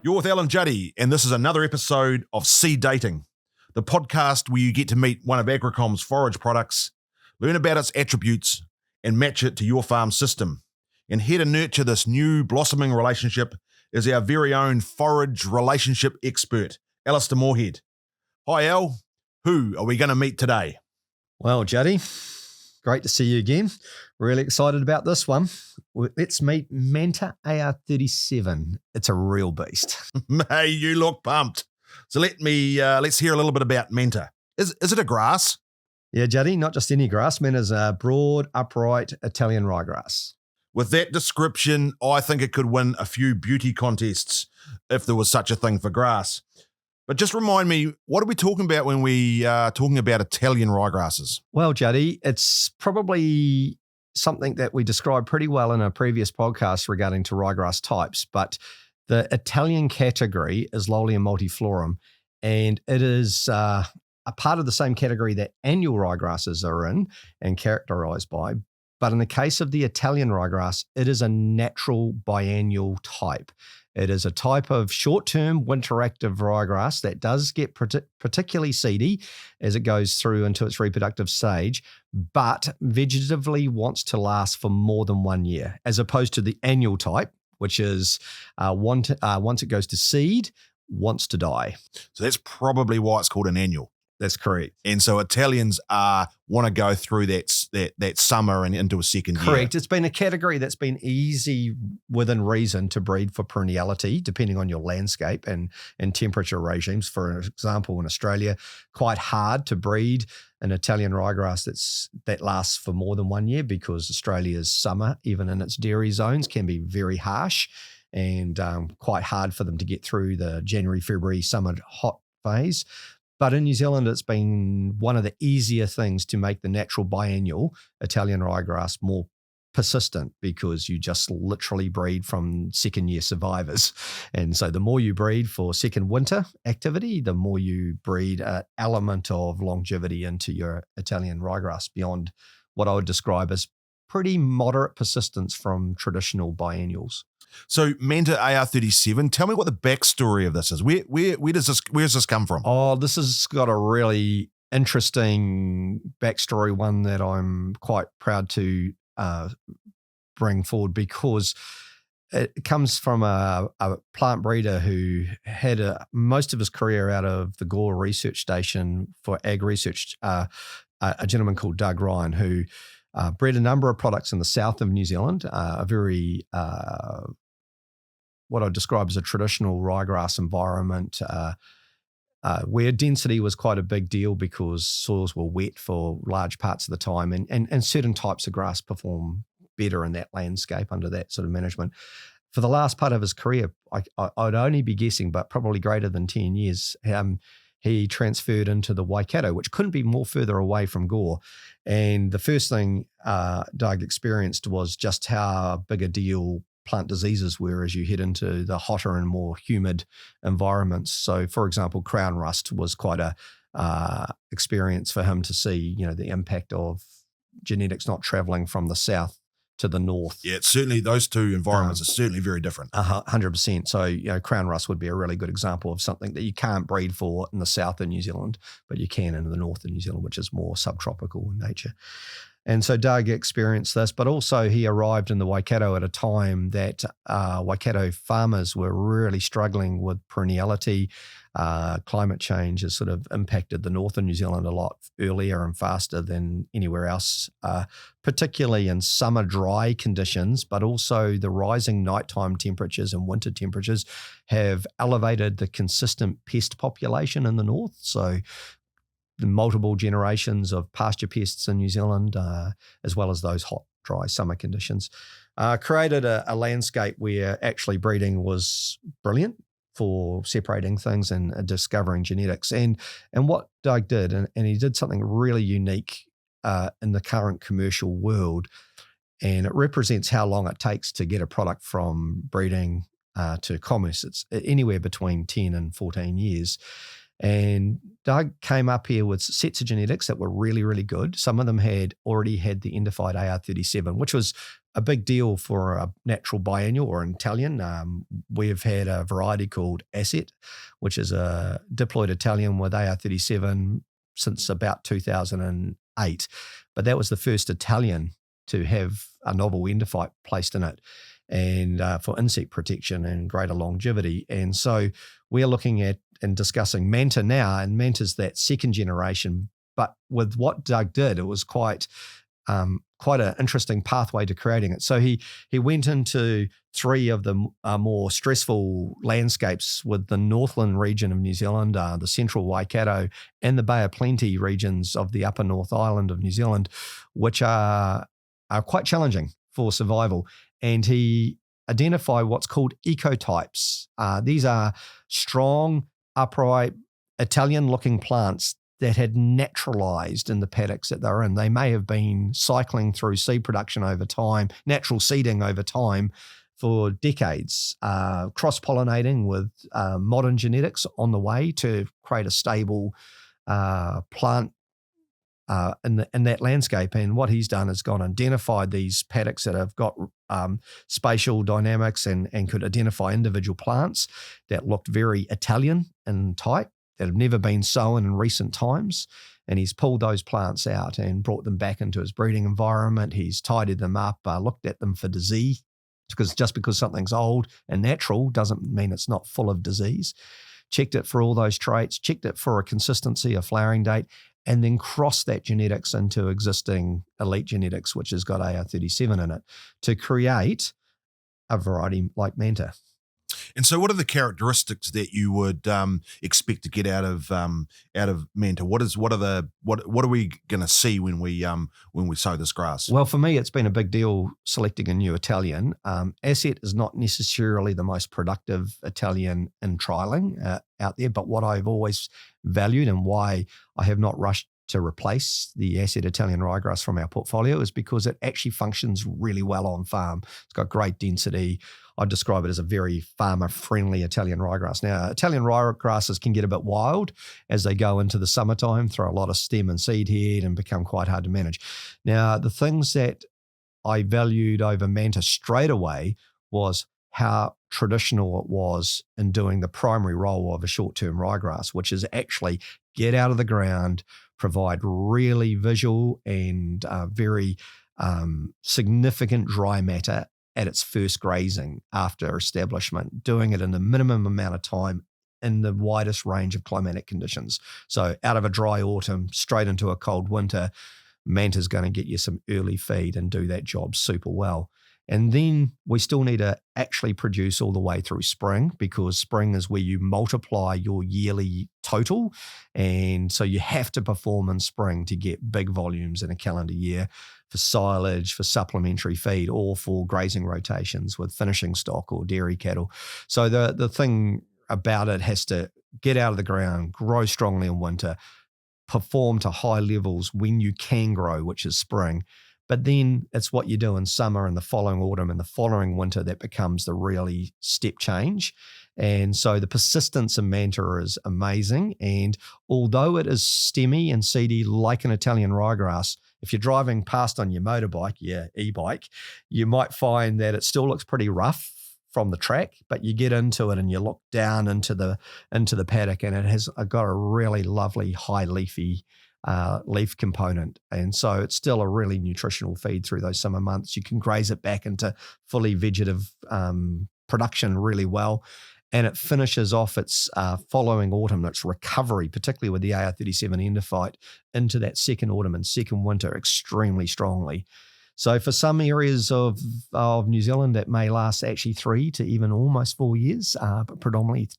You're with Alan Juddy, and this is another episode of Seed Dating, the podcast where you get to meet one of Agricom's forage products, learn about its attributes, and match it to your farm system. And here to nurture this new blossoming relationship is our very own forage relationship expert, Alistair Moorhead. Hi, Al. Who are we going to meet today? Well, Juddy, great to see you again. Really excited about this one. Let's meet Manta AR37. It's a real beast. Hey, you look pumped. So let's hear a little bit about Manta. Is it a grass? Yeah, Juddy, not just any grass. Manta's a broad, upright Italian ryegrass. With that description, I think it could win a few beauty contests if there was such a thing for grass. But just remind me, what are we talking about when we are talking about Italian ryegrasses? Well, Juddy, it's probably something that we described pretty well in a previous podcast regarding to ryegrass types, but the Italian category is Lolium multiflorum, and it is a part of the same category that annual ryegrasses are in and characterized by. But in the case of the Italian ryegrass, it is a natural biennial type. It is a type of short-term winter-active ryegrass that does get particularly seedy as it goes through into its reproductive stage, but vegetatively wants to last for more than 1 year, as opposed to the annual type, which is once it goes to seed, wants to die. So that's probably why it's called an annual. That's correct. And so Italians want to go through that summer and into a second year. Correct. It's been a category that's been easy within reason to breed for perenniality, depending on your landscape and temperature regimes. For example, in Australia, quite hard to breed an Italian ryegrass that lasts for more than 1 year because Australia's summer, even in its dairy zones, can be very harsh and quite hard for them to get through the January, February summer hot phase. But in New Zealand, it's been one of the easier things to make the natural biennial Italian ryegrass more persistent because you just literally breed from second year survivors. And so the more you breed for second winter activity, the more you breed an element of longevity into your Italian ryegrass beyond what I would describe as pretty moderate persistence from traditional biennials. So Manta AR37, tell me what the backstory of this is. Where's this come from? Oh, this has got a really interesting backstory, one that I'm quite proud to bring forward because it comes from a plant breeder who had most of his career out of the Gore Research Station for ag research, a gentleman called Doug Ryan, who bred a number of products in the south of New Zealand, a very what I'd describe as a traditional ryegrass environment where density was quite a big deal because soils were wet for large parts of the time and certain types of grass perform better in that landscape under that sort of management. For the last part of his career, I'd only be guessing, but probably greater than 10 years, he transferred into the Waikato, which couldn't be more further away from Gore. And the first thing Doug experienced was just how big a deal plant diseases were as you head into the hotter and more humid environments. So, for example, crown rust was quite a experience for him to see, the impact of genetics not traveling from the south to the north. Yeah, it's certainly those two environments are certainly very different. 100%. So, crown rust would be a really good example of something that you can't breed for in the south of New Zealand, but you can in the north of New Zealand, which is more subtropical in nature. And so Doug experienced this, but also he arrived in the Waikato at a time that Waikato farmers were really struggling with perenniality. Climate change has sort of impacted the north of New Zealand a lot earlier and faster than anywhere else, particularly in summer dry conditions, but also the rising nighttime temperatures and winter temperatures have elevated the consistent pest population in the north. So the multiple generations of pasture pests in New Zealand, as well as those hot, dry summer conditions, created a landscape where actually breeding was brilliant for separating things and discovering genetics. And what Doug did, and he did something really unique in the current commercial world, and it represents how long it takes to get a product from breeding to commerce. It's anywhere between 10 and 14 years. And Doug came up here with sets of genetics that were really, really good. Some of them had already had the identified AR37, which was a big deal for a natural biennial or an Italian. We've had a variety called Asset, which is a diploid Italian with AR37 since about 2008. But that was the first Italian to have a novel endophyte placed in it, and for insect protection and greater longevity. And so we're looking at and discussing Manta now, and Manta's that second generation. But with what Doug did, it was quite an interesting pathway to creating it. So he went into three of the more stressful landscapes with the Northland region of New Zealand, the central Waikato, and the Bay of Plenty regions of the upper North Island of New Zealand, which are quite challenging for survival. And he identified what's called ecotypes. These are strong, upright, Italian-looking plants that had naturalized in the paddocks that they're in. They may have been cycling through seed production over time, natural seeding over time for decades, cross-pollinating with modern genetics on the way to create a stable plant in that landscape. And what he's done is gone and identified these paddocks that have got spatial dynamics and could identify individual plants that looked very Italian in type, that have never been sown in recent times. And he's pulled those plants out and brought them back into his breeding environment. He's tidied them up, looked at them for disease, because just because something's old and natural doesn't mean it's not full of disease. Checked it for all those traits, checked it for a consistency, a flowering date, and then crossed that genetics into existing elite genetics, which has got AR37 in it, to create a variety like Manta. And so, what are the characteristics that you would expect to get out of Manta? What are we going to see when we sow this grass? Well, for me, it's been a big deal selecting a new Italian. Asset is not necessarily the most productive Italian in trialing out there, but what I've always valued and why I have not rushed to replace the Asset Italian Ryegrass from our portfolio is because it actually functions really well on farm. It's got great density. I describe it as a very farmer-friendly Italian ryegrass. Now, Italian ryegrasses can get a bit wild as they go into the summertime, throw a lot of stem and seed head and become quite hard to manage. Now, the things that I valued over Manta straight away was how traditional it was in doing the primary role of a short-term ryegrass, which is actually get out of the ground, provide really visual and very significant dry matter at its first grazing after establishment, doing it in the minimum amount of time in the widest range of climatic conditions. So out of a dry autumn, straight into a cold winter, Manta's going to get you some early feed and do that job super well. And then we still need to actually produce all the way through spring, because spring is where you multiply your yearly total. And so you have to perform in spring to get big volumes in a calendar year for silage, for supplementary feed, or for grazing rotations with finishing stock or dairy cattle. So the thing about it has to get out of the ground, grow strongly in winter, perform to high levels when you can grow, which is spring. But then it's what you do in summer and the following autumn and the following winter that becomes the really step change. And so the persistence in Manta is amazing. And although it is stemmy and seedy like an Italian ryegrass, if you're driving past on your motorbike, e-bike, you might find that it still looks pretty rough from the track, but you get into it and you look down into the paddock, and it has got a really lovely high leafy leaf component. And so it's still a really nutritional feed through those summer months. You can graze it back into fully vegetative production really well. And it finishes off its following autumn, its recovery, particularly with the AR37 endophyte, into that second autumn and second winter extremely strongly. So for some areas of New Zealand, that may last actually 3 to even almost 4 years, but predominantly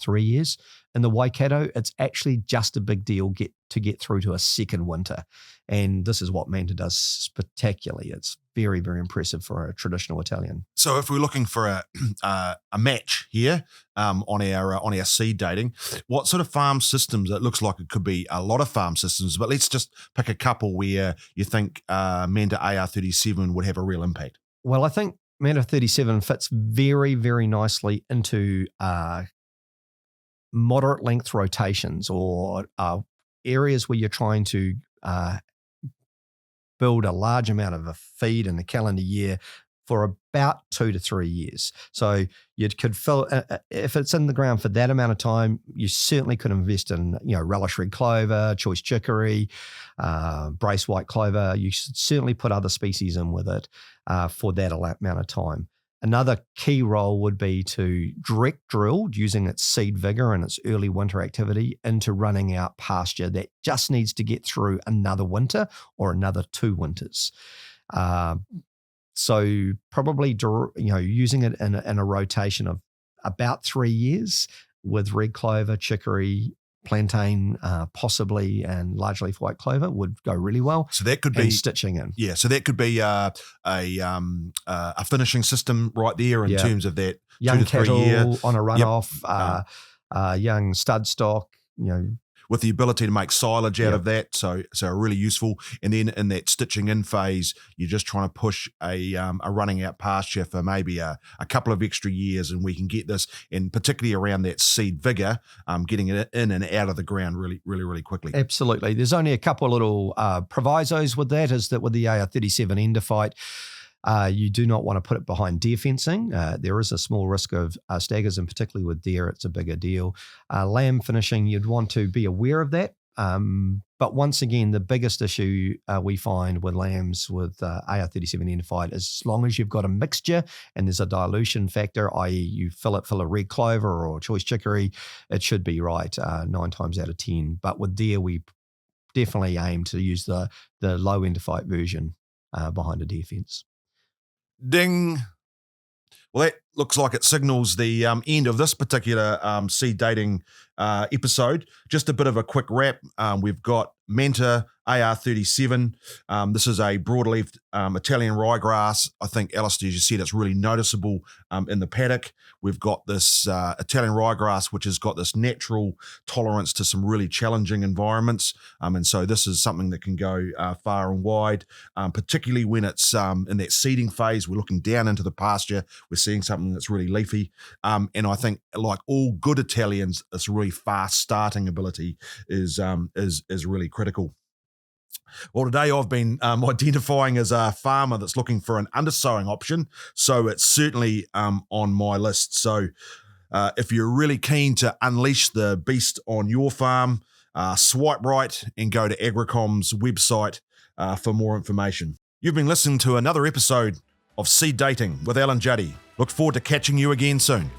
3 years. In the Waikato, it's actually just a big deal to get through to a second winter. And this is what Manta does spectacularly. It's very, very impressive for a traditional Italian. So if we're looking for a match here on our seed dating, what sort of farm systems? It looks like it could be a lot of farm systems, but let's just pick a couple where you think Manta AR37 would have a real impact. Well, I think Manta 37 fits very, very nicely into moderate length rotations or areas where you're trying to build a large amount of a feed in a calendar year for about 2 to 3 years. So you could fill, if it's in the ground for that amount of time, you certainly could invest in, relish red clover, choice chicory, brace white clover. You should certainly put other species in with it for that amount of time. Another key role would be to direct drill using its seed vigor and its early winter activity into running out pasture that just needs to get through another winter or another 2 winters. So probably, using it in a rotation of about 3 years with red clover, chicory, plantain, possibly, and large leaf white clover would go really well. So that could be stitching in. Yeah, so that could be a finishing system right there in terms of that young 2 to 3 cattle year on a runoff, young stud stock, with the ability to make silage out of that, so really useful. And then in that stitching in phase, you're just trying to push a running out pasture for maybe a couple of extra years, and we can get this, and particularly around that seed vigor, getting it in and out of the ground really, really, really quickly. Absolutely. There's only a couple of little provisos with that, is that with the AR37 endophyte, you do not want to put it behind deer fencing. There is a small risk of staggers, and particularly with deer, it's a bigger deal. Lamb finishing, you'd want to be aware of that. But once again, the biggest issue we find with lambs with AR37 endophyte is, as long as you've got a mixture and there's a dilution factor, i.e. you fill it full of red clover or choice chicory, it should be right 9 times out of 10. But with deer, we definitely aim to use the low endophyte version behind a deer fence. Ding. Well, that looks like it signals the end of this particular seed dating episode. Just a bit of a quick wrap. We've got Manta AR37. This is a broadleaf Italian ryegrass. I think, Alistair, as you said, it's really noticeable in the paddock. We've got this Italian ryegrass, which has got this natural tolerance to some really challenging environments. And so this is something that can go far and wide, particularly when it's in that seeding phase. We're looking down into the pasture. We're seeing something that's really leafy. And I think, like all good Italians, this really fast starting ability is really critical. Well, today I've been identifying as a farmer that's looking for an undersowing option, so it's certainly on my list. So if you're really keen to unleash the beast on your farm, swipe right and go to Agricom's website for more information. You've been listening to another episode of Seed Dating with Alan Juddy. Look forward to catching you again soon.